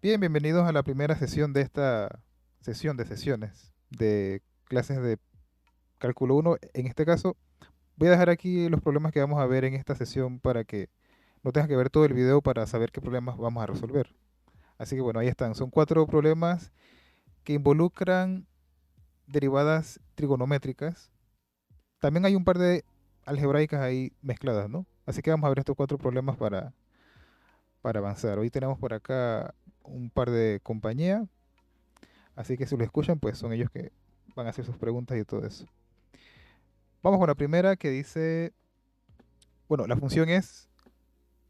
Bien, bienvenidos a la primera sesión de esta sesión de sesiones de clases de cálculo uno. En este caso, voy a dejar aquí los problemas que vamos a ver en esta sesión para que no tengas que ver todo el video para saber qué problemas vamos a resolver. Así que bueno, ahí están. Son cuatro problemas que involucran derivadas trigonométricas. También hay un par de algebraicas ahí mezcladas, ¿no? Así que vamos a ver estos cuatro problemas para avanzar. Hoy tenemos por acá un par de compañía. Así que si lo escuchan, pues son ellos que van a hacer sus preguntas y todo eso. Vamos con la primera que dice, bueno, la función es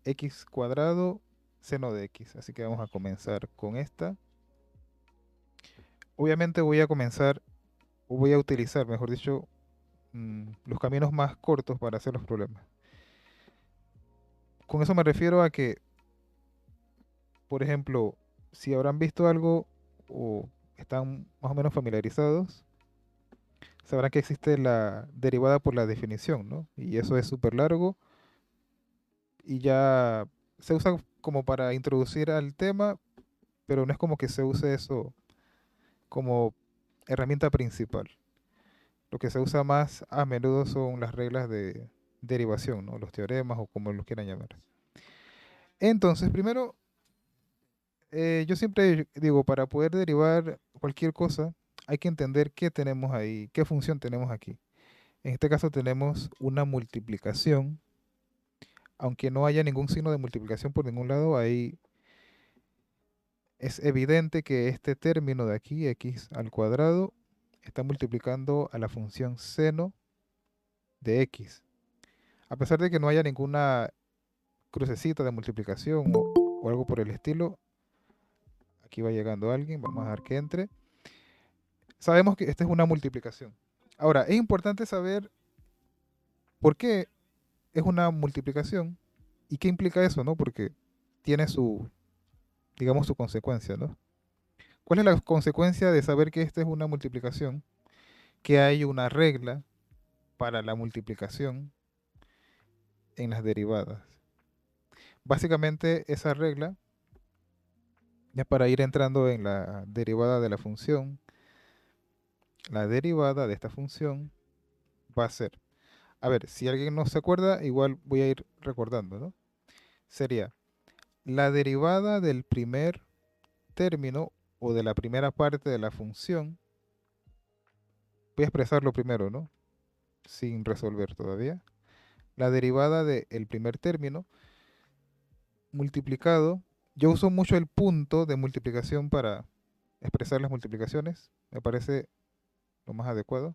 x cuadrado seno de x. Así que vamos a comenzar con esta. Obviamente voy a comenzar, o voy a utilizar, mejor dicho, los caminos más cortos para hacer los problemas. Con eso me refiero a que, por ejemplo, si habrán visto algo o están más o menos familiarizados, sabrán que existe la derivada por la definición, ¿no? Y eso es súper largo y ya se usa como para introducir al tema, pero no es como que se use eso como herramienta principal. Lo que se usa más a menudo son las reglas de derivación, ¿no? Los teoremas o como los quieran llamar. Entonces, primero, yo siempre digo, para poder derivar cualquier cosa, hay que entender qué tenemos ahí, qué función tenemos aquí. En este caso tenemos una multiplicación, aunque no haya ningún signo de multiplicación por ningún lado, ahí es evidente que este término de aquí, x al cuadrado, está multiplicando a la función seno de x. A pesar de que no haya ninguna crucecita de multiplicación o algo por el estilo, aquí va llegando alguien, vamos a dejar que entre. Sabemos que esta es una multiplicación. Ahora, es importante saber por qué es una multiplicación y qué implica eso, ¿no? Porque tiene su, digamos, su consecuencia, ¿no? ¿Cuál es la consecuencia de saber que esta es una multiplicación? Que hay una regla para la multiplicación en las derivadas. Básicamente esa regla, ya para ir entrando en la derivada de la función, la derivada de esta función va a ser, a ver, si alguien no se acuerda, igual voy a ir recordando, ¿no? Sería la derivada del primer término o de la primera parte de la función, voy a expresarlo primero, ¿no? Sin resolver todavía. La derivada del primer término multiplicado. Yo uso mucho el punto de multiplicación para expresar las multiplicaciones. Me parece lo más adecuado.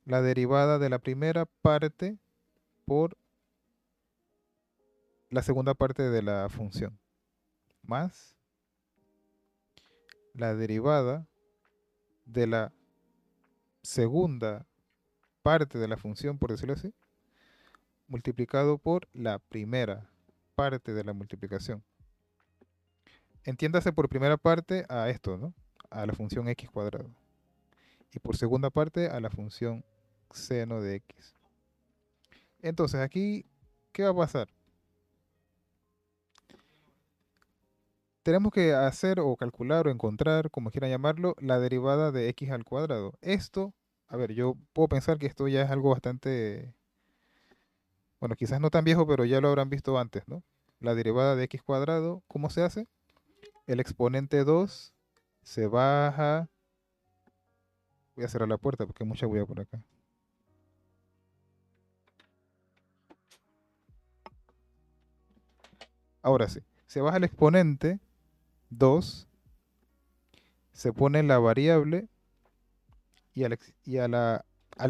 La derivada de la primera parte por la segunda parte de la función. Más la derivada de la segunda parte de la función, por decirlo así, multiplicado por la primera parte de la multiplicación. Entiéndase por primera parte a esto, ¿no? A la función x cuadrado. Y por segunda parte a la función seno de x. Entonces aquí, ¿qué va a pasar? Tenemos que hacer o calcular o encontrar, como quieran llamarlo, la derivada de x al cuadrado. Esto, a ver, yo puedo pensar que esto ya es algo bastante, bueno, quizás no tan viejo, pero ya lo habrán visto antes, ¿no? La derivada de x cuadrado, ¿cómo se hace? El exponente 2 se baja, voy a cerrar la puerta porque hay mucha bulla por acá. Ahora sí, se baja el exponente 2, se pone la variable y, al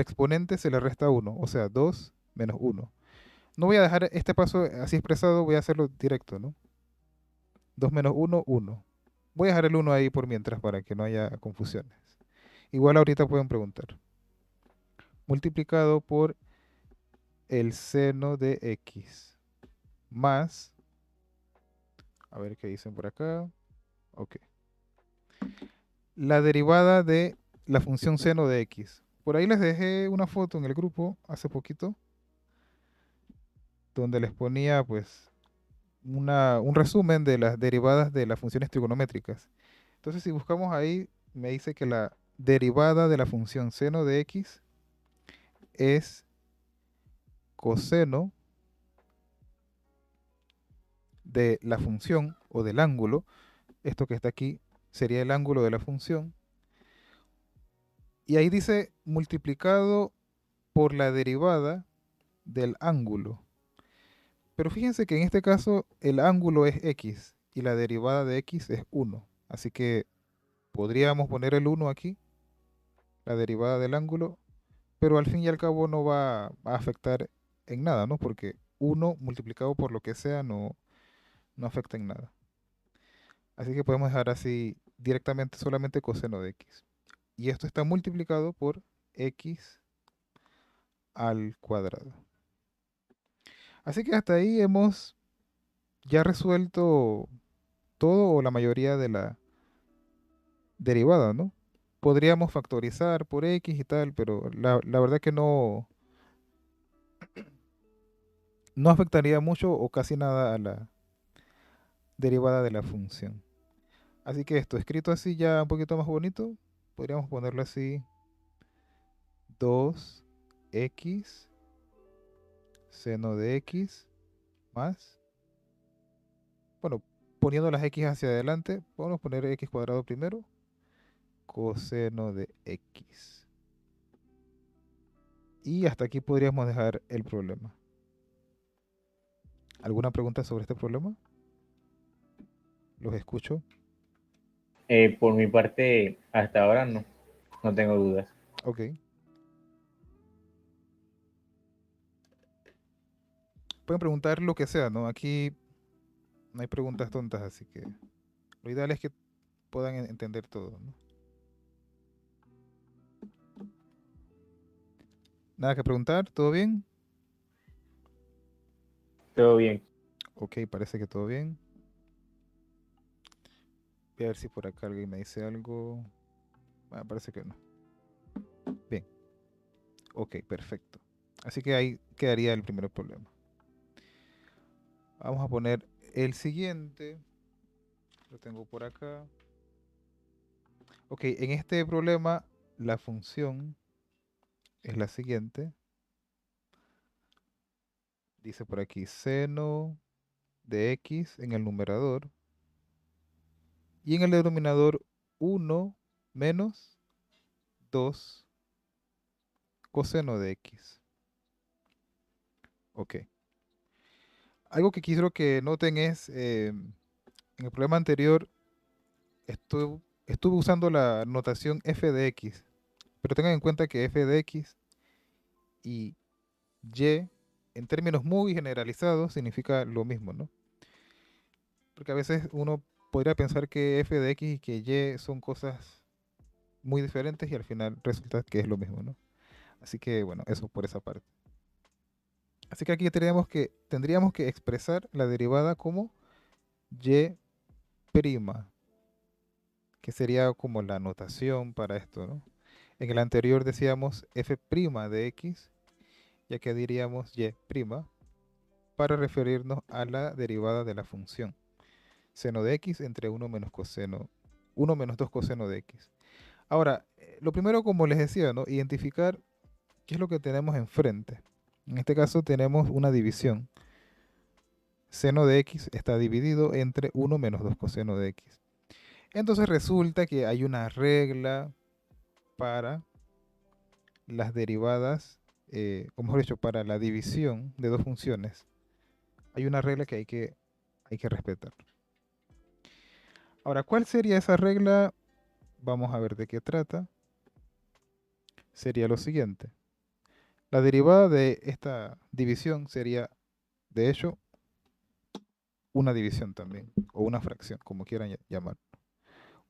exponente se le resta 1, o sea, 2 menos 1. No voy a dejar este paso así expresado, voy a hacerlo directo, ¿no? 2 menos 1, 1. Voy a dejar el 1 ahí por mientras para que no haya confusiones. Igual ahorita pueden preguntar. Multiplicado por el seno de x más, a ver qué dicen por acá. Ok. La derivada de la función seno de x. Por ahí les dejé una foto en el grupo hace poquito donde les ponía pues un resumen de las derivadas de las funciones trigonométricas. Entonces, si buscamos ahí, me dice que la derivada de la función seno de x es coseno de la función o del ángulo. Esto que está aquí sería el ángulo de la función. Y ahí dice multiplicado por la derivada del ángulo. Pero fíjense que en este caso el ángulo es x y la derivada de x es 1. Así que podríamos poner el 1 aquí, la derivada del ángulo, pero al fin y al cabo no va a afectar en nada, ¿no? Porque 1 multiplicado por lo que sea no afecta en nada. Así que podemos dejar así directamente solamente coseno de x. Y esto está multiplicado por x al cuadrado. Así que hasta ahí hemos ya resuelto todo o la mayoría de la derivada, ¿no? Podríamos factorizar por x y tal, pero la verdad que no afectaría mucho o casi nada a la derivada de la función. Así que esto, escrito así ya un poquito más bonito, podríamos ponerlo así: 2x seno de x más, bueno, poniendo las x hacia adelante, podemos poner x cuadrado primero, coseno de x. Y hasta aquí podríamos dejar el problema. ¿Alguna pregunta sobre este problema? Los escucho. Por mi parte, hasta ahora no, no tengo dudas. Ok. Pueden preguntar lo que sea, ¿no? Aquí no hay preguntas tontas, así que lo ideal es que puedan entender todo, ¿no? Nada que preguntar, ¿todo bien? Todo bien. Ok, parece que todo bien. Voy a ver si por acá alguien me dice algo. Ah, parece que no. Bien, ok, perfecto. Así que ahí quedaría el primer problema. Vamos a poner el siguiente. Lo tengo por acá. Ok, en este problema la función es la siguiente. Dice por aquí seno de x en el numerador y en el denominador 1 menos 2 coseno de x. Ok. Algo que quiero que noten es, en el problema anterior estuve usando la notación f de x, pero tengan en cuenta que f de x y y en términos muy generalizados significa lo mismo, ¿no? Porque a veces uno podría pensar que f de x y que y son cosas muy diferentes y al final resulta que es lo mismo, ¿no? Así que bueno, eso por esa parte. Así que aquí tendríamos que expresar la derivada como y prima, que sería como la notación para esto, ¿no? En el anterior decíamos f' de x, ya que diríamos y' para referirnos a la derivada de la función seno de x entre 1 menos coseno, 1 menos 2 coseno de x. Ahora, lo primero, como les decía, ¿no? Identificar qué es lo que tenemos enfrente. En este caso tenemos una división. Seno de x está dividido entre 1 menos 2 coseno de x. Entonces resulta que hay una regla para las derivadas, o mejor dicho, para la división de dos funciones. Hay una regla que hay que respetar. Ahora, ¿cuál sería esa regla? Vamos a ver de qué trata. Sería lo siguiente. La derivada de esta división sería, de hecho, una división también, o una fracción, como quieran llamar.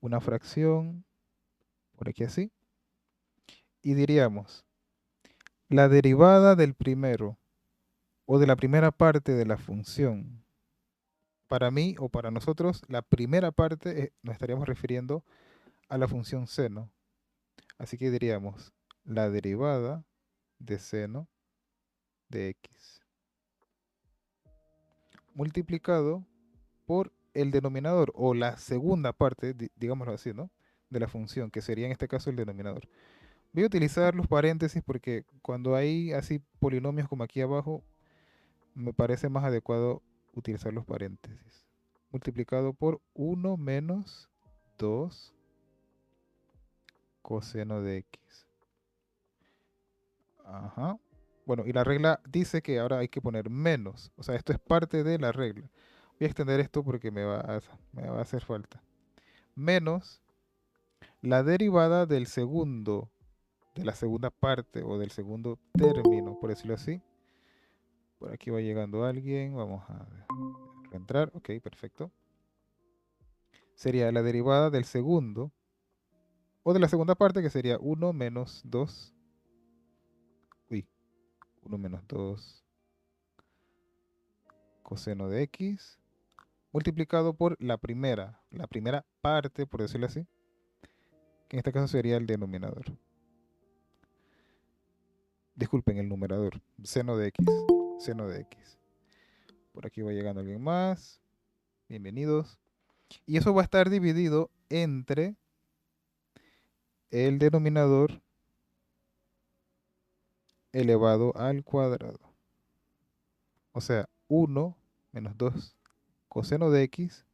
Una fracción, por aquí así, y diríamos, la derivada del primero o de la primera parte de la función. Para mí o para nosotros, la primera parte nos estaríamos refiriendo a la función seno. Así que diríamos la derivada de seno de x. multiplicado por el denominador o la segunda parte, digámoslo así, ¿no? De la función, que sería en este caso el denominador. Voy a utilizar los paréntesis porque cuando hay así polinomios como aquí abajo, me parece más adecuado utilizar los paréntesis. Multiplicado por 1 menos 2 coseno de x. Ajá. Bueno, y la regla dice que ahora hay que poner menos. O sea, esto es parte de la regla. Voy a extender esto porque me va a hacer falta. Menos la derivada del segundo, de la segunda parte o del segundo término, por decirlo así. Por aquí va llegando alguien. Vamos a entrar. Ok, perfecto. Sería la derivada del segundo o de la segunda parte, que sería 1 menos 2. Uy, 1 menos 2 coseno de x multiplicado por la primera parte, por decirlo así, que en este caso sería el denominador. Disculpen, el numerador, seno de x, seno de x. Por aquí va llegando alguien más. Bienvenidos. Y eso va a estar dividido entre el denominador elevado al cuadrado. O sea, 1 menos 2 coseno de x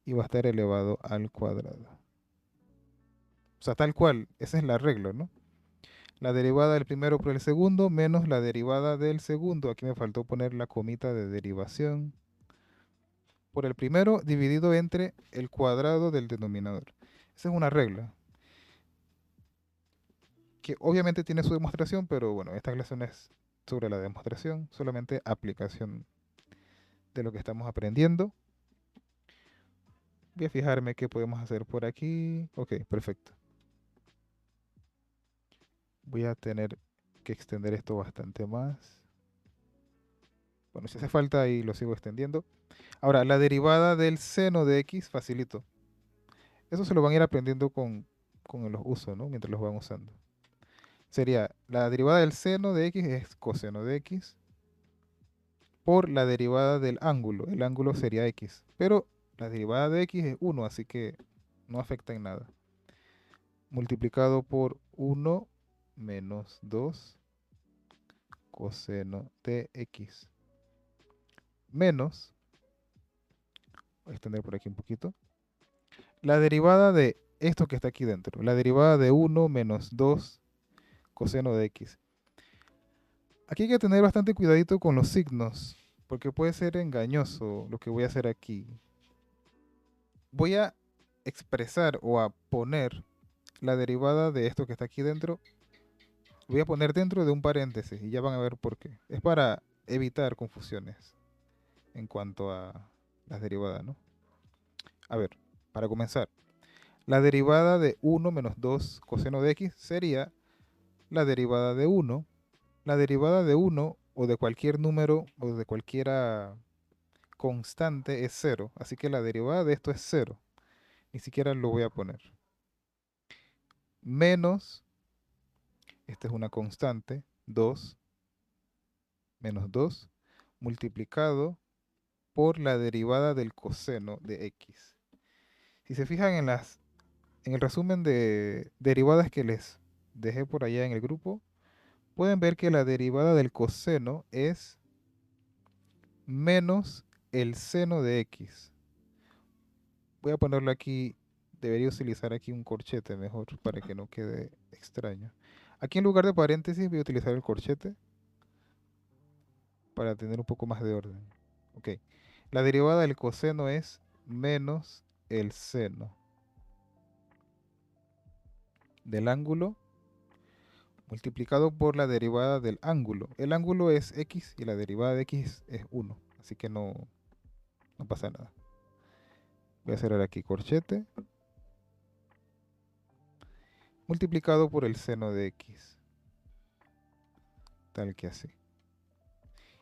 y va a estar elevado al cuadrado. O sea, tal cual, esa es la regla, ¿no? La derivada del primero por el segundo menos la derivada del segundo. Aquí me faltó poner la comita de derivación. Por el primero dividido entre el cuadrado del denominador. Esa es una regla que obviamente tiene su demostración, pero bueno, esta clase no es sobre la demostración, solamente aplicación de lo que estamos aprendiendo. Voy a fijarme qué podemos hacer por aquí. Ok, perfecto. Voy a tener que extender esto bastante más. Bueno, si hace falta ahí lo sigo extendiendo. Ahora, la derivada del seno de x, facilito. Eso se lo van a ir aprendiendo con los usos, ¿no? Mientras los van usando. Sería la derivada del seno de x es coseno de x por la derivada del ángulo. El ángulo sería x. Pero la derivada de x es 1, así que no afecta en nada. Multiplicado por 1 menos 2 coseno de x. Menos, voy a extender por aquí un poquito, la derivada de esto que está aquí dentro. La derivada de 1 menos 2 coseno de x. Aquí hay que tener bastante cuidadito con los signos, porque puede ser engañoso lo que voy a hacer aquí. Voy a expresar o a poner la derivada de esto que está aquí dentro. Voy a poner dentro de un paréntesis y ya van a ver por qué. Es para evitar confusiones en cuanto a las derivadas, ¿no? A ver, para comenzar, la derivada de 1 menos 2 coseno de x sería la derivada de 1. La derivada de 1 o de cualquier número o de cualquiera constante es 0. Así que la derivada de esto es 0. Ni siquiera lo voy a poner. Menos, esta es una constante, 2 menos 2 multiplicado por la derivada del coseno de x. Si se fijan en el resumen de derivadas que les dejé por allá en el grupo, pueden ver que la derivada del coseno es menos el seno de x. Voy a ponerlo aquí, debería utilizar aquí un corchete mejor para que no quede extraño. Aquí en lugar de paréntesis voy a utilizar el corchete para tener un poco más de orden. Ok, la derivada del coseno es menos el seno del ángulo multiplicado por la derivada del ángulo. El ángulo es x y la derivada de x es 1, así que no pasa nada. Voy a cerrar aquí corchete multiplicado por el seno de x, tal que así.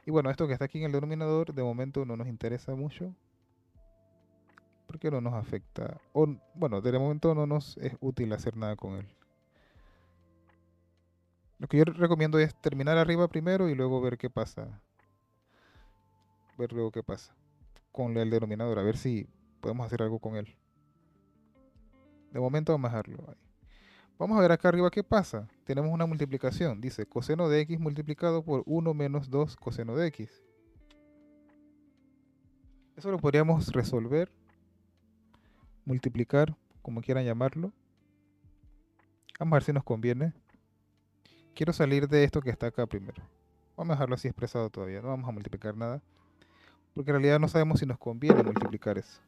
Y bueno, esto que está aquí en el denominador de momento no nos interesa mucho porque no nos afecta, o bueno, de momento no nos es útil hacer nada con él. Lo que yo recomiendo es terminar arriba primero y luego ver qué pasa ver luego qué pasa con el denominador, a ver si podemos hacer algo con él. De momento vamos a dejarlo ahí. Vamos a ver acá arriba qué pasa. Tenemos una multiplicación. Dice coseno de x multiplicado por 1 menos 2 coseno de x. Eso lo podríamos resolver, multiplicar, como quieran llamarlo. Vamos a ver si nos conviene. Quiero salir de esto que está acá primero. Vamos a dejarlo así expresado todavía. No vamos a multiplicar nada. Porque en realidad no sabemos si nos conviene multiplicar eso.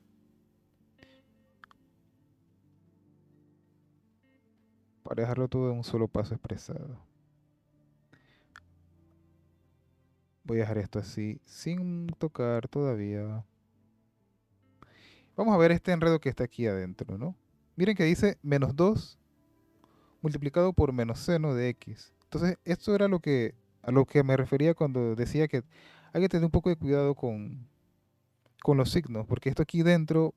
Para dejarlo todo en un solo paso expresado. Voy a dejar esto así, sin tocar todavía. Vamos a ver este enredo que está aquí adentro, ¿no? Miren que dice menos 2 multiplicado por menos seno de x. Entonces, esto era a lo que me refería cuando decía que hay que tener un poco de cuidado con los signos, porque esto aquí dentro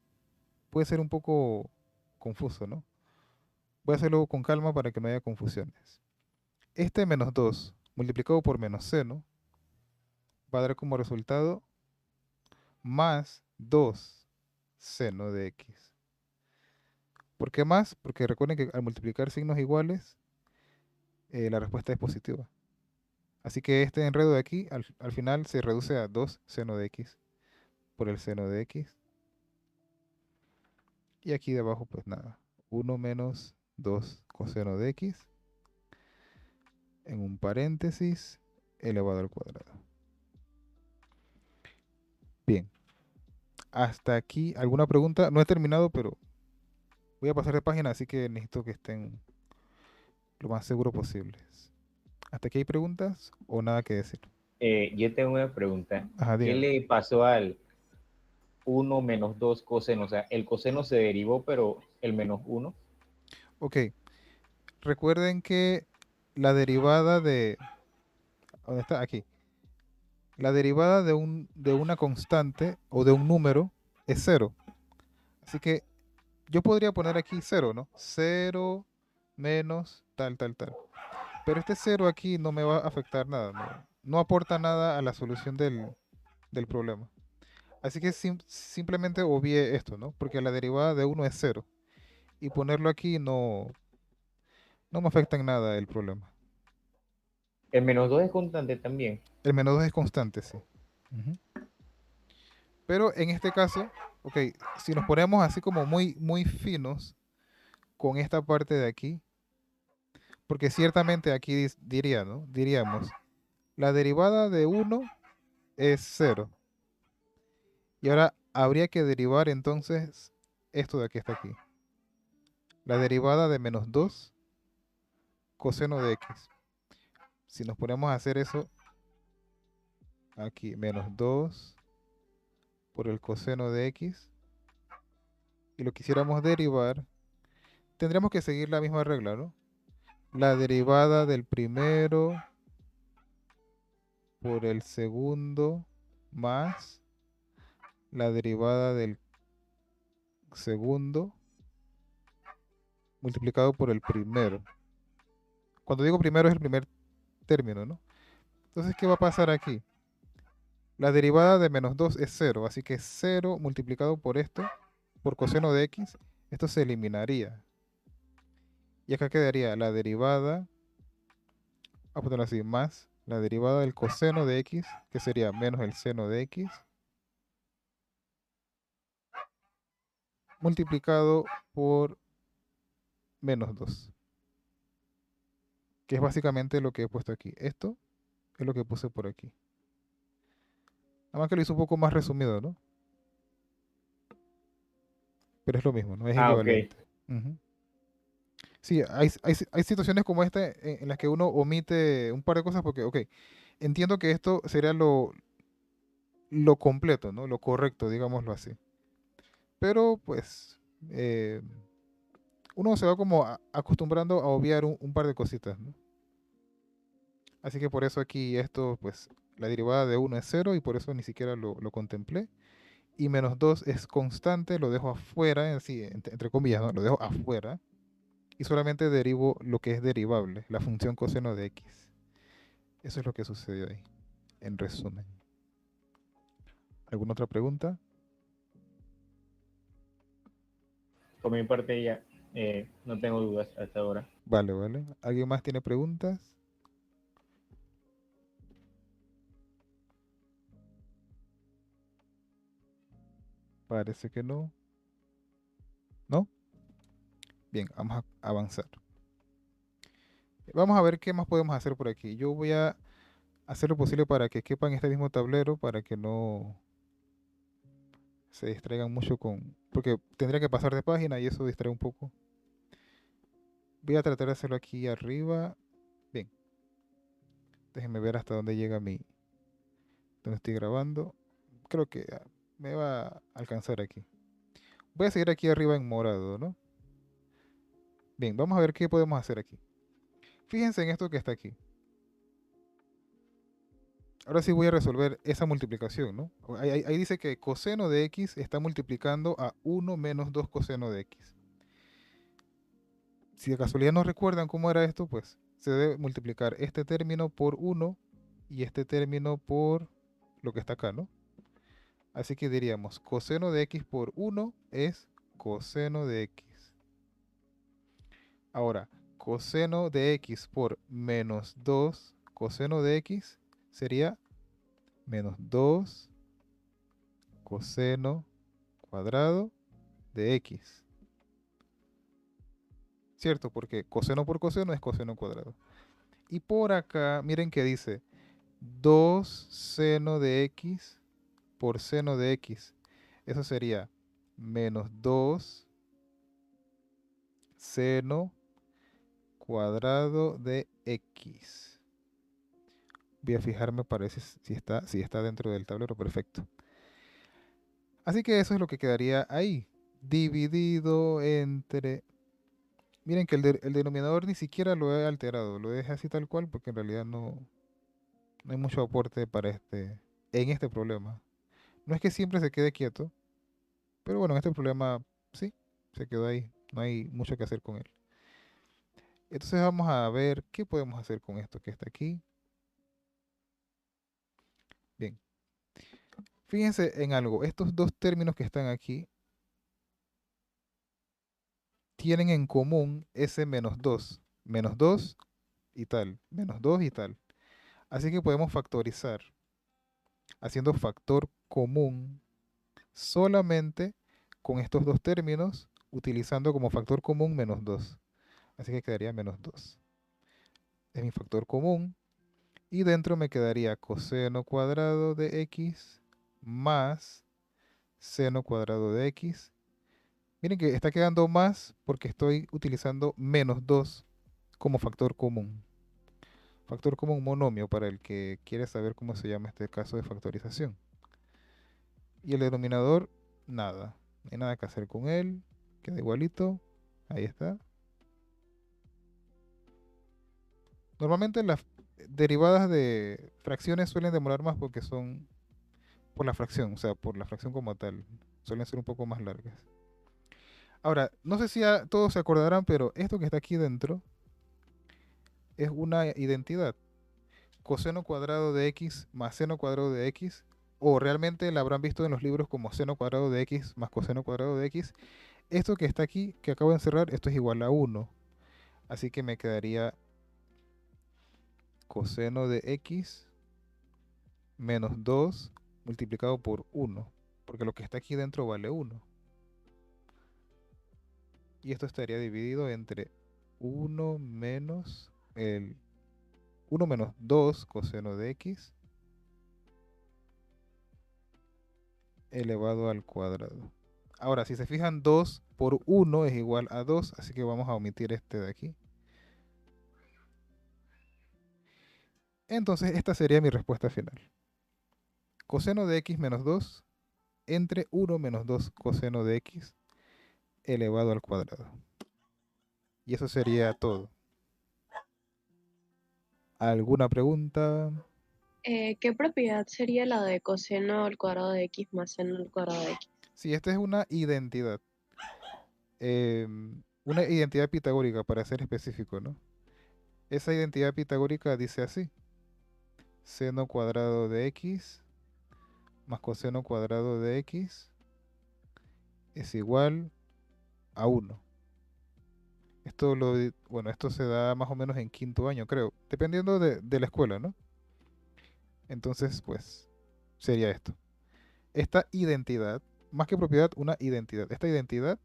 puede ser un poco confuso, ¿no? Voy a hacerlo con calma para que no haya confusiones. Este menos 2 multiplicado por menos seno va a dar como resultado más 2 seno de x. ¿Por qué más? Porque recuerden que al multiplicar signos iguales, la respuesta es positiva. Así que este enredo de aquí al final se reduce a 2 seno de x por el seno de x. Y aquí de abajo pues nada, 1 menos 2 coseno de x en un paréntesis elevado al cuadrado. Bien, hasta aquí alguna pregunta. No he terminado, pero voy a pasar de página, así que necesito que estén lo más seguro posibles. ¿Hasta aquí hay preguntas o nada que decir? Yo tengo una pregunta. Ajá, ¿Qué dígame. le pasó al 1 menos 2 coseno? O sea, el coseno se derivó, pero el menos uno. Ok, recuerden que la derivada de... ¿Dónde está? Aquí. La derivada de una constante o de un número es cero. Así que yo podría poner aquí cero, ¿no? Cero menos tal, tal, tal. Pero este cero aquí no me va a afectar nada, no, no aporta nada a la solución del problema. Así que simplemente obvié esto, ¿no? Porque la derivada de uno es cero. Y ponerlo aquí no me afecta en nada el problema. El menos 2 es constante también. El menos 2 es constante, sí. Ujú. Pero en este caso, ok, si nos ponemos así como muy, muy finos con esta parte de aquí, porque ciertamente aquí diría, ¿no? Diríamos, la derivada de uno es cero. Y ahora habría que derivar entonces esto de aquí hasta aquí. La derivada de menos 2 coseno de x. Si nos ponemos a hacer eso, aquí menos 2 por el coseno de x, y lo quisiéramos derivar, tendríamos que seguir la misma regla, ¿no? La derivada del primero por el segundo más la derivada del segundo multiplicado por el primero. Cuando digo primero es el primer término, ¿no? Entonces, ¿qué va a pasar aquí? La derivada de menos 2 es cero, así que cero multiplicado por esto, por coseno de x, esto se eliminaría. Y acá quedaría la derivada, a ponerlo así, más la derivada del coseno de x, que sería menos el seno de x, multiplicado por menos 2, que es básicamente lo que he puesto aquí. Esto es lo que puse por aquí. Nada más que lo hice un poco más resumido, ¿no? Pero es lo mismo, ¿no? Es Ah, ok. equivalente. Ujú. Sí, hay situaciones como esta en las que uno omite un par de cosas porque, ok, entiendo que esto sería lo completo, ¿no? Lo correcto, digámoslo así. Pero, pues, uno se va como acostumbrando a obviar un par de cositas, ¿no? Así que por eso aquí esto, pues, la derivada de uno es cero y por eso ni siquiera lo contemplé. Y menos 2 es constante, lo dejo afuera, así, entre comillas, ¿no? Lo dejo afuera. Y solamente derivo lo que es derivable, la función coseno de x. Eso es lo que sucedió ahí, en resumen. ¿Alguna otra pregunta? Por mi parte ya no tengo dudas hasta ahora. Vale, vale. ¿Alguien más tiene preguntas? Parece que no. ¿No? Bien, vamos a avanzar. Vamos a ver qué más podemos hacer por aquí. Yo voy a hacer lo posible para que quepa en este mismo tablero, para que no se distraigan mucho con... Porque tendría que pasar de página y eso distrae un poco. Voy a tratar de hacerlo aquí arriba. Bien, déjenme ver hasta dónde llega donde estoy grabando. Creo que me va a alcanzar aquí. Voy a seguir aquí arriba en morado, ¿no? Bien, vamos a ver qué podemos hacer aquí. Fíjense en esto que está aquí. Ahora sí voy a resolver esa multiplicación, ¿no? Ahí dice que coseno de x está multiplicando a 1 menos 2 coseno de x. Si de casualidad no recuerdan cómo era esto, pues se debe multiplicar este término por 1 y este término por lo que está acá, ¿no? Así que diríamos coseno de x por 1 es coseno de x. Ahora, coseno de x por menos 2 coseno de x sería menos 2 coseno cuadrado de x. ¿Cierto? Porque coseno por coseno es coseno cuadrado. Y por acá, miren que dice 2 seno de x por seno de x. Eso sería menos 2 seno cuadrado de x. Voy a fijarme para ver si está dentro del tablero. Perfecto. Así que eso es lo que quedaría ahí. Dividido entre... Miren que el denominador ni siquiera lo he alterado. Lo dejé así tal cual porque en realidad no hay mucho aporte para en este problema. No es que siempre se quede quieto, pero bueno, en este problema sí, se quedó ahí. No hay mucho que hacer con él. Entonces vamos a ver qué podemos hacer con esto que está aquí. Bien, fíjense en algo. Estos dos términos que están aquí tienen en común ese menos 2. Menos 2 y tal. Menos 2 y tal. Así que podemos factorizar haciendo factor común solamente con estos dos términos, utilizando como factor común menos 2. Así que quedaría menos 2. Es mi factor común. Y dentro me quedaría coseno cuadrado de x más seno cuadrado de x. Miren que está quedando más porque estoy utilizando menos 2 como factor común. Factor común monomio para el que quiere saber cómo se llama este caso de factorización. Y el denominador, nada. No hay nada que hacer con él. Queda igualito. Ahí está. Normalmente las derivadas de fracciones suelen demorar más porque son por la fracción, o sea, por la fracción como tal. Suelen ser un poco más largas. Ahora, no sé si todos se acordarán, pero esto que está aquí dentro es una identidad. Coseno cuadrado de x más seno cuadrado de x, o realmente la habrán visto en los libros como seno cuadrado de x más coseno cuadrado de x. Esto que está aquí, que acabo de encerrar, esto es igual a 1. Así que me quedaría coseno de x menos 2 multiplicado por 1, porque lo que está aquí dentro vale 1. Y esto estaría dividido entre 1 menos el 1 menos 2 coseno de x elevado al cuadrado. Ahora, si se fijan, 2 por 1 es igual a 2, así que vamos a omitir este de aquí. Entonces, esta sería mi respuesta final. Coseno de x menos 2 entre 1 menos 2 coseno de x elevado al cuadrado. Y eso sería todo. ¿Alguna pregunta? ¿Qué propiedad sería la de coseno al cuadrado de x más seno al cuadrado de x? Sí, esta es una identidad. Una identidad pitagórica, para ser específico, ¿no? Esa identidad pitagórica dice así. Seno cuadrado de x más coseno cuadrado de x es igual a 1. Bueno, esto se da más o menos en quinto año, creo, dependiendo de la escuela, ¿no? Entonces, pues, sería esto. Esta identidad, más que propiedad, una identidad. Esta identidad,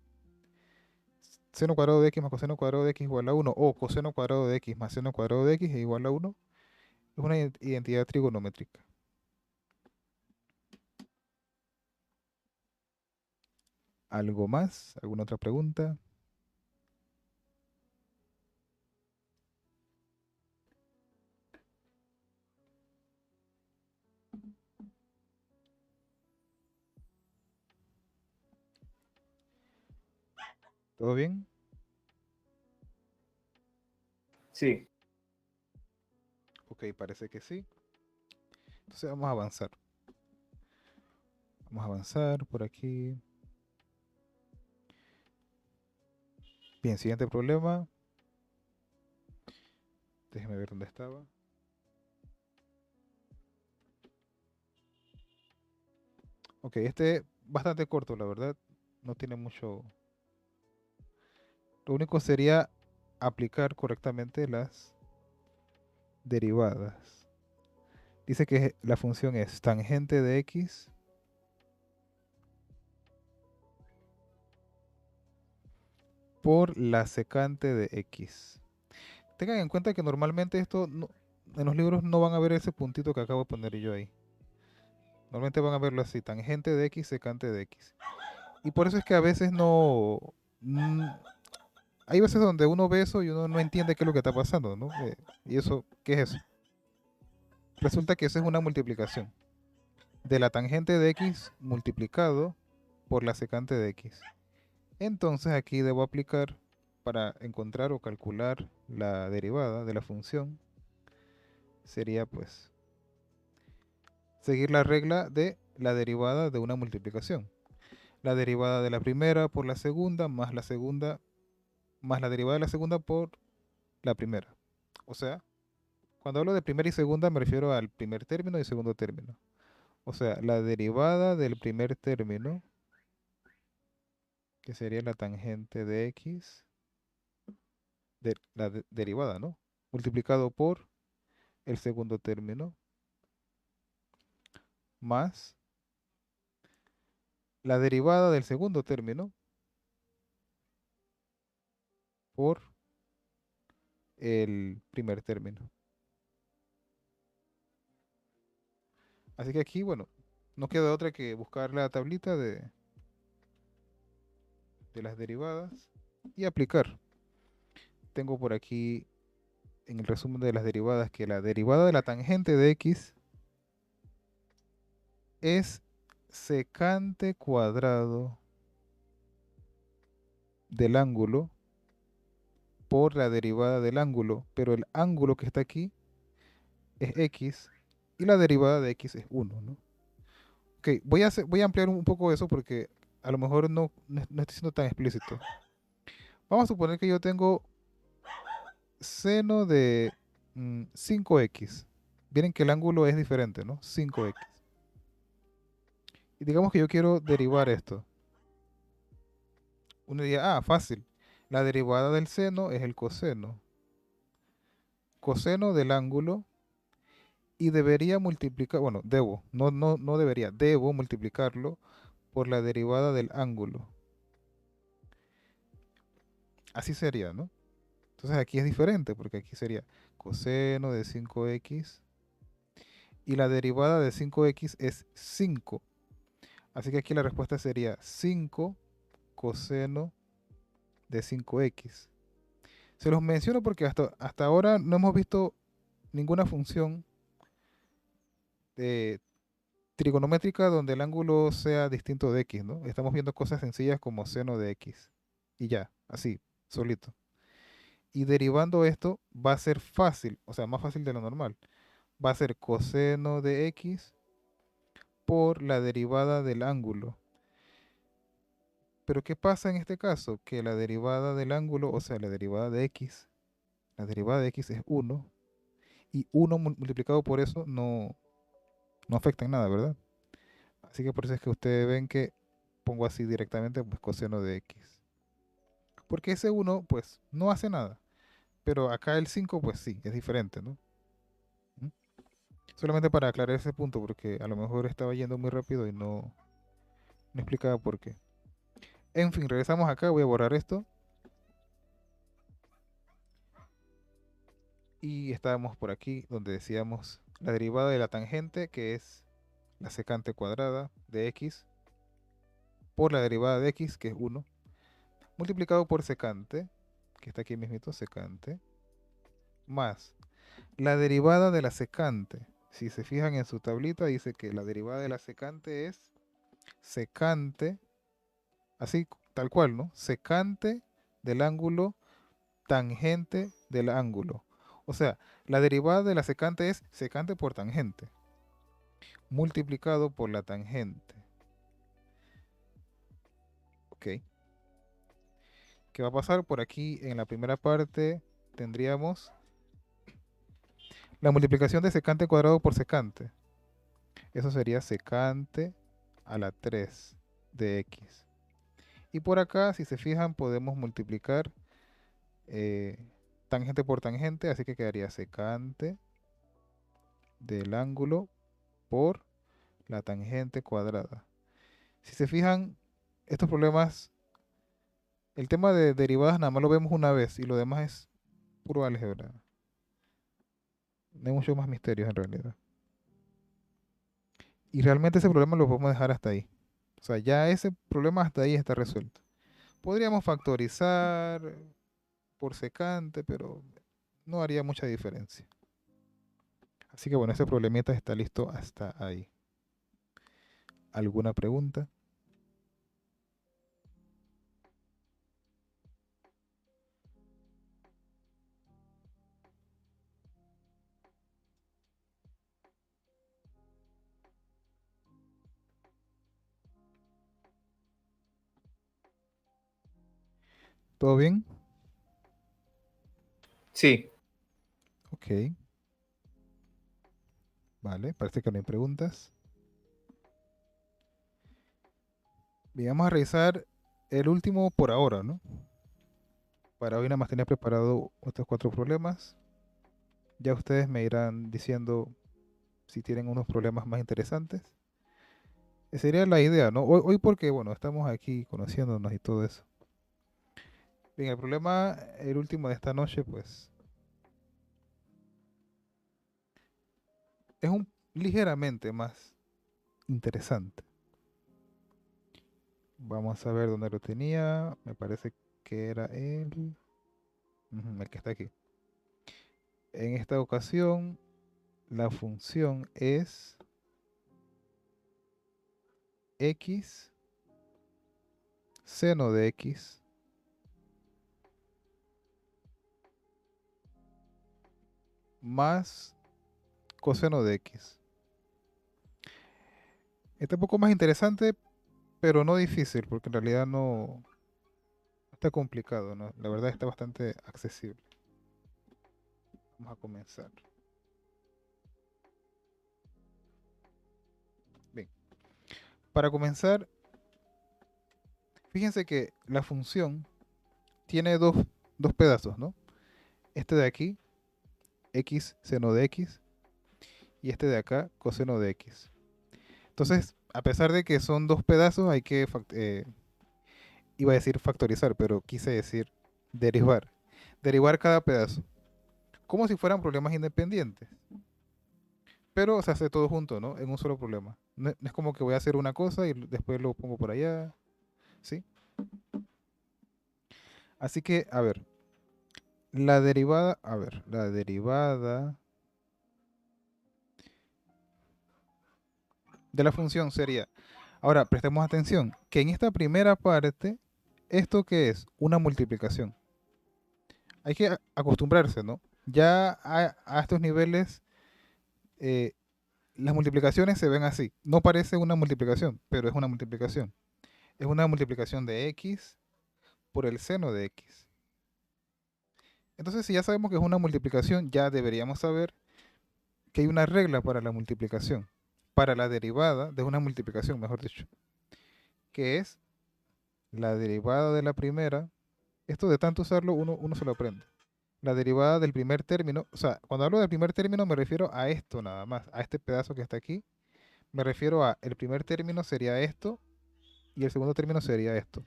seno cuadrado de x más coseno cuadrado de x igual a 1, o coseno cuadrado de x más seno cuadrado de x es igual a 1, es una identidad trigonométrica. ¿Algo más? ¿Alguna otra pregunta? ¿Todo bien? Sí, Ok, parece que sí. Entonces vamos a avanzar. Vamos a avanzar por aquí. Bien, siguiente problema. Déjeme ver dónde estaba. Ok, este es bastante corto, la verdad. No tiene mucho. Lo único sería aplicar correctamente las derivadas. Dice que la función es tangente de x por la secante de x. Tengan en cuenta que normalmente en los libros no van a ver ese puntito que acabo de poner yo ahí. Normalmente van a verlo así, tangente de x, secante de x. Y por eso es que a veces no... hay veces donde uno ve eso y uno no entiende qué es lo que está pasando, ¿no? ¿Y eso qué es eso? Resulta que eso es una multiplicación de la tangente de x multiplicado por la secante de x. Entonces aquí debo aplicar para encontrar o calcular la derivada de la función. Sería pues seguir la regla de la derivada de una multiplicación. La derivada de la primera por la segunda más la segunda más la derivada de la segunda por la primera. O sea, cuando hablo de primera y segunda me refiero al primer término y segundo término. O sea, la derivada del primer término, que sería la tangente de x, derivada, ¿no? Multiplicado por el segundo término, más la derivada del segundo término por el primer término. Así que aquí, bueno, no queda otra que buscar la tablita de las derivadas y aplicar. Tengo por aquí en el resumen de las derivadas que la derivada de la tangente de x es secante cuadrado del ángulo por la derivada del ángulo, pero el ángulo que está aquí es x y la derivada de x es 1, ¿no? Ok, voy a ampliar un poco eso porque a lo mejor no estoy siendo tan explícito. Vamos a suponer que yo tengo seno de 5x. Miren que el ángulo es diferente, ¿no? 5x. Y digamos que yo quiero derivar esto. Uno diría, fácil. La derivada del seno es el coseno. Coseno del ángulo y debería multiplicar, bueno, no debería, debo multiplicarlo por la derivada del ángulo. Así sería, ¿no? Entonces aquí es diferente porque aquí sería coseno de 5x y la derivada de 5x es 5. Así que aquí la respuesta sería 5 coseno de 5x. Se los menciono porque hasta ahora no hemos visto ninguna función de trigonométrica donde el ángulo sea distinto de x, ¿no? Estamos viendo cosas sencillas como seno de x. Y ya, así, solito. Y derivando esto va a ser fácil, o sea, más fácil de lo normal. Va a ser coseno de x por la derivada del ángulo. Pero ¿qué pasa en este caso? Que la derivada del ángulo, o sea, la derivada de x es 1 y 1 multiplicado por eso no afecta en nada, ¿verdad? Así que por eso es que ustedes ven que pongo así directamente pues coseno de x. Porque ese 1 pues no hace nada. Pero acá el 5 pues sí, es diferente, ¿no? ¿Mm? Solamente para aclarar ese punto, porque a lo mejor estaba yendo muy rápido y no explicaba por qué. En fin, regresamos acá, voy a borrar esto. Y estábamos por aquí donde decíamos la derivada de la tangente, que es la secante cuadrada de x, por la derivada de x, que es 1, multiplicado por secante, que está aquí mismito, secante, más la derivada de la secante. Si se fijan en su tablita, dice que la derivada de la secante es secante, así tal cual, ¿no? Secante del ángulo tangente del ángulo. O sea, la derivada de la secante es secante por tangente, multiplicado por la tangente. ¿Ok? ¿Qué va a pasar? Por aquí en la primera parte tendríamos la multiplicación de secante cuadrado por secante. Eso sería secante a la 3 de x. Y por acá, si se fijan, podemos multiplicar eh, tangente por tangente, así que quedaría secante del ángulo por la tangente cuadrada. Si se fijan, estos problemas, el tema de derivadas nada más lo vemos una vez y lo demás es puro álgebra. No hay mucho más misterios en realidad. Y realmente ese problema lo podemos dejar hasta ahí. O sea, ya ese problema hasta ahí está resuelto. Podríamos factorizar por secante, pero no haría mucha diferencia. Así que bueno, ese problemita está listo hasta ahí. ¿Alguna pregunta? ¿Todo bien? Sí, Ok. Vale, parece que no hay preguntas. Bien, vamos a revisar el último por ahora, ¿no? Para hoy nada más tenía preparado estos 4 problemas. Ya ustedes me irán diciendo si tienen unos problemas más interesantes. Esa sería la idea, ¿no? Hoy porque, bueno, estamos aquí conociéndonos y todo eso. Bien, el problema, el último de esta noche, pues, es un ligeramente más interesante. Vamos a ver dónde lo tenía. Me parece que era el que está aquí. En esta ocasión, la función es x seno de x más coseno de x. Este es un poco más interesante, pero no difícil, porque en realidad no está complicado, ¿no? La verdad está bastante accesible. Vamos a comenzar. Bien, para comenzar, fíjense que la función tiene dos pedazos, ¿no? Este de aquí, x seno de x, y este de acá, coseno de x. Entonces, a pesar de que son dos pedazos, hay que, iba a decir factorizar, pero quise decir derivar. Derivar cada pedazo, como si fueran problemas independientes. Pero se hace todo junto, ¿no? En un solo problema. No es como que voy a hacer una cosa y después lo pongo por allá, ¿sí? Así que, a ver, la derivada de la función sería, ahora prestemos atención, que en esta primera parte, ¿esto qué es? Una multiplicación. Hay que acostumbrarse, ¿no? Ya a estos niveles, eh, las multiplicaciones se ven así. No parece una multiplicación, pero es una multiplicación. Es una multiplicación de x por el seno de x. Entonces, si ya sabemos que es una multiplicación, ya deberíamos saber que hay una regla para la multiplicación. para la derivada de una multiplicación, mejor dicho, que es la derivada de la primera. Esto de tanto usarlo, uno se lo aprende. La derivada del primer término, o sea, cuando hablo del primer término me refiero a esto nada más, a este pedazo que está aquí. Me refiero a el primer término sería esto y el segundo término sería esto.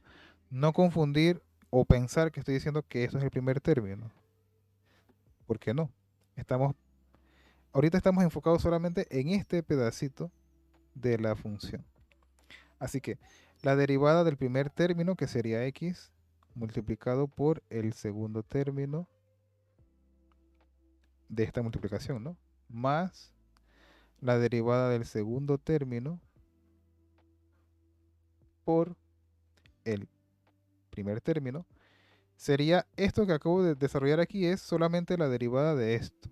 No confundir o pensar que estoy diciendo que eso es el primer término, porque no. Estamos, ahorita estamos enfocados solamente en este pedacito de la función. Así que la derivada del primer término, que sería x, multiplicado por el segundo término de esta multiplicación, ¿no? Más la derivada del segundo término por el primer término. Sería esto que acabo de desarrollar aquí, es solamente la derivada de esto.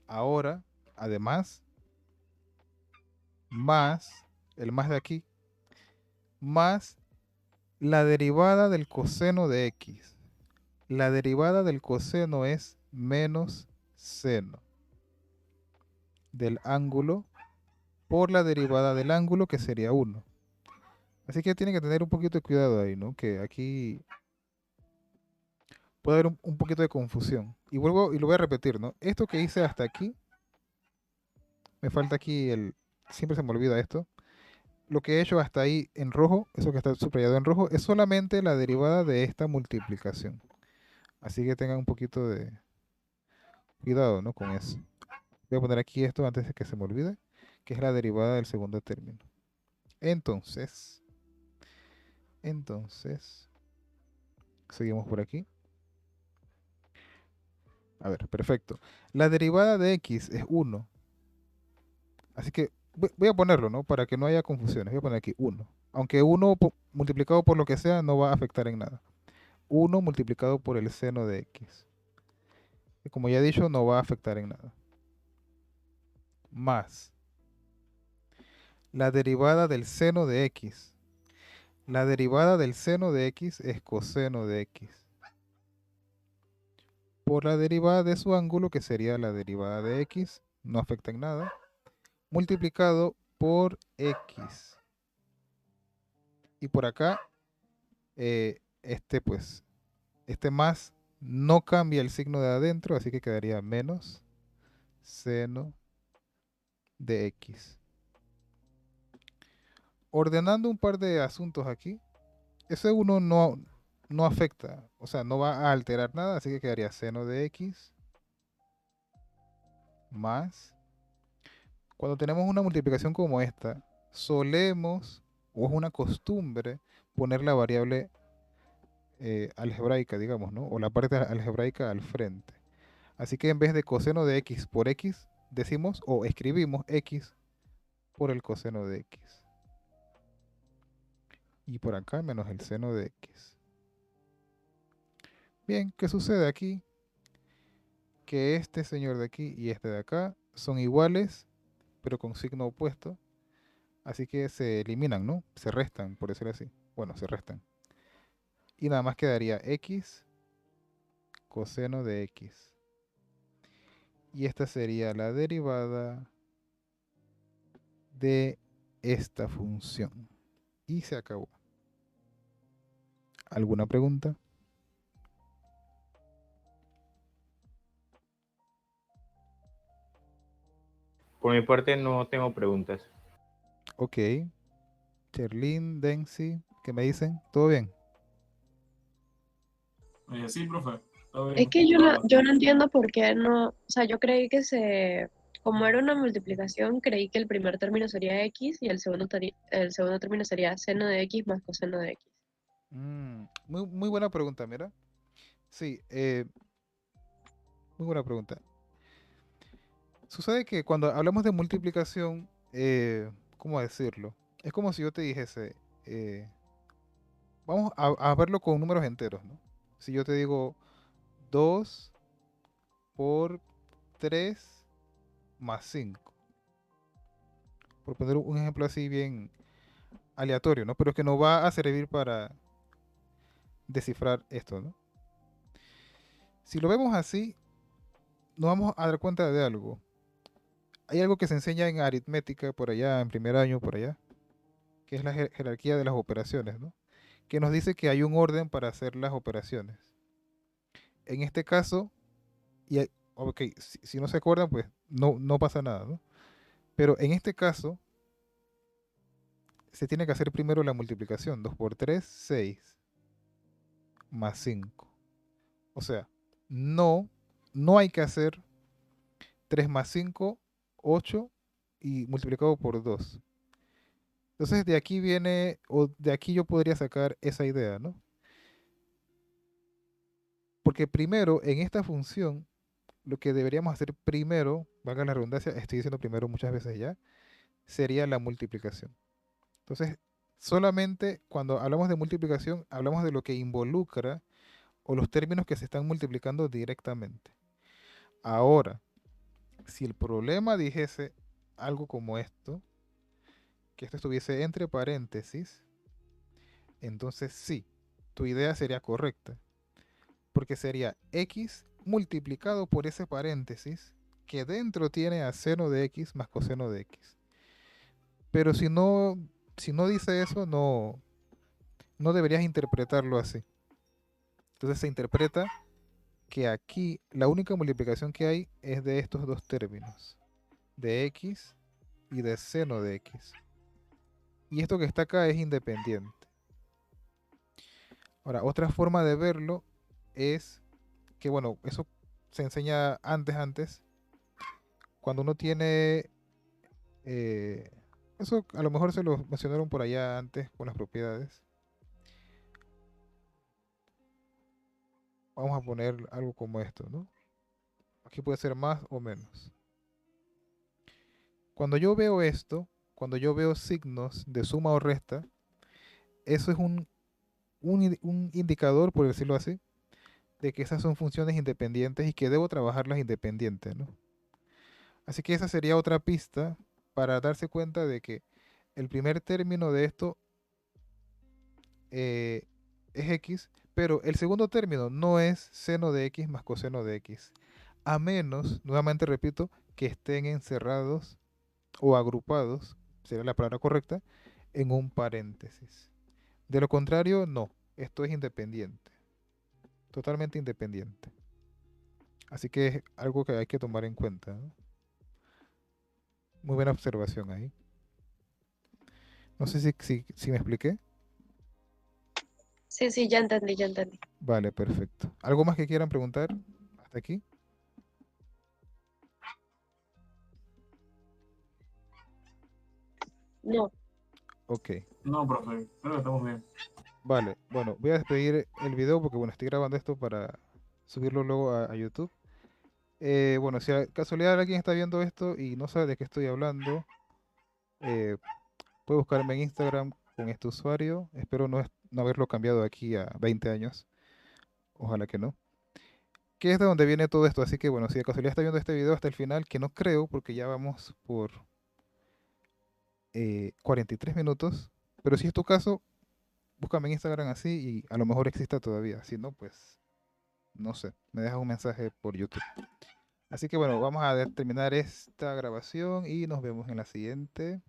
Ahora, además, más el más de aquí, más la derivada del coseno de x. La derivada del coseno es menos seno del ángulo por la derivada del ángulo, que sería 1. Así que tiene que tener un poquito de cuidado ahí, ¿no? Que aquí puede haber un poquito de confusión. Y vuelvo y lo voy a repetir, ¿no? Esto que hice hasta aquí, me falta aquí siempre se me olvida esto. Lo que he hecho hasta ahí en rojo, eso que está subrayado en rojo, es solamente la derivada de esta multiplicación. Así que tengan un poquito de cuidado, ¿no? Con eso. Voy a poner aquí esto antes de que se me olvide, que es la derivada del segundo término. Entonces, seguimos por aquí. A ver, perfecto. La derivada de x es 1. Así que voy a ponerlo, ¿no? Para que no haya confusiones. Voy a poner aquí 1. Aunque 1 multiplicado por lo que sea no va a afectar en nada. 1 multiplicado por el seno de x. Y como ya he dicho, no va a afectar en nada. Más la derivada del seno de x. La derivada del seno de x es coseno de x. Por la derivada de su ángulo, que sería la derivada de x, no afecta en nada, multiplicado por x. Y por acá, este más no cambia el signo de adentro, así que quedaría menos seno de x. Ordenando un par de asuntos aquí, ese 1 no afecta, o sea, no va a alterar nada, así que quedaría seno de x más. Cuando tenemos una multiplicación como esta, solemos, o es una costumbre, poner la variable algebraica, digamos, ¿no? O la parte algebraica al frente. Así que en vez de coseno de x por x, decimos o escribimos x por el coseno de x. Y por acá menos el seno de x. Bien, ¿qué sucede aquí? Que este señor de aquí y este de acá son iguales, pero con signo opuesto. Así que se eliminan, ¿no? Se restan, por decirlo así. Bueno, se restan. Y nada más quedaría x coseno de x. Y esta sería la derivada de esta función. Y se acabó. ¿Alguna pregunta? Por mi parte no tengo preguntas. Ok. Cherlin, Densi, ¿qué me dicen? ¿Todo bien? Sí, profe, todo Es bien, que la verdad. yo no entiendo por qué no, o sea, yo creí que como era una multiplicación, creí que el primer término sería x y el segundo término sería seno de x más coseno de x. Muy buena pregunta, mira. Sí, muy buena pregunta. Sucede que cuando hablamos de multiplicación, ¿cómo decirlo? Es como si yo te dijese, eh, vamos a verlo con números enteros, ¿no? Si yo te digo 2 por 3 más 5, por poner un ejemplo así bien aleatorio, ¿no? Pero es que no va a servir para descifrar esto, ¿no? Si lo vemos así, nos vamos a dar cuenta de algo. hay algo que se enseña en aritmética por allá, en primer año por allá, que es la jerarquía de las operaciones, ¿no? Que nos dice que hay un orden para hacer las operaciones. En este caso, ok, si no se acuerdan, pues no pasa nada, ¿no? Pero en este caso, se tiene que hacer primero la multiplicación. 2 por 3, 6, más 5. O sea, no hay que hacer 3 más 5, 8 y multiplicado por 2. Entonces de aquí viene, o de aquí yo podría sacar esa idea, ¿no? Porque primero, en esta función, lo que deberíamos hacer primero, valga la redundancia, estoy diciendo primero muchas veces ya, sería la multiplicación. Entonces, solamente cuando hablamos de multiplicación, hablamos de lo que involucra o los términos que se están multiplicando directamente. Ahora, si el problema dijese algo como esto, que esto estuviese entre paréntesis, entonces sí, tu idea sería correcta, porque sería x multiplicado por ese paréntesis que dentro tiene a seno de x más coseno de x. Pero si no dice eso, no deberías interpretarlo así. Entonces se interpreta que aquí la única multiplicación que hay es de estos dos términos, de x y de seno de x. Y esto que está acá es independiente. Ahora, otra forma de verlo es que, bueno, eso se enseña antes, cuando uno tiene, eh, eso a lo mejor se lo mencionaron por allá antes con las propiedades. Vamos a poner algo como esto, ¿no? Aquí puede ser más o menos. Cuando yo veo esto, cuando yo veo signos de suma o resta, eso es un indicador, por decirlo así, de que esas son funciones independientes y que debo trabajarlas independientes, ¿no? Así que esa sería otra pista para darse cuenta de que el primer término de esto eh, es x, pero el segundo término no es seno de x más coseno de x, a menos, nuevamente repito, que estén encerrados o agrupados, sería la palabra correcta, en un paréntesis. De lo contrario, no, esto es independiente, totalmente independiente. Así que es algo que hay que tomar en cuenta, ¿no? Muy buena observación ahí. No sé si me expliqué. Sí, sí, ya entendí, ya entendí. Vale, perfecto. ¿Algo más que quieran preguntar hasta aquí? No, Ok, No, profe, creo que estamos bien. vale. Bueno, voy a despedir el video porque, bueno, estoy grabando esto para subirlo luego a YouTube. Bueno, si a casualidad alguien está viendo esto y no sabe de qué estoy hablando, eh, puede buscarme en Instagram con este usuario. Espero no haberlo cambiado aquí a 20 años. Ojalá que no. Que es de donde viene todo esto. Así que, bueno, si de casualidad está viendo este video hasta el final, que no creo porque ya vamos por 43 minutos. Pero si es tu caso, búscame en Instagram así y a lo mejor exista todavía. Si no, pues no sé, me dejas un mensaje por YouTube. Así que bueno, vamos a terminar esta grabación y nos vemos en la siguiente.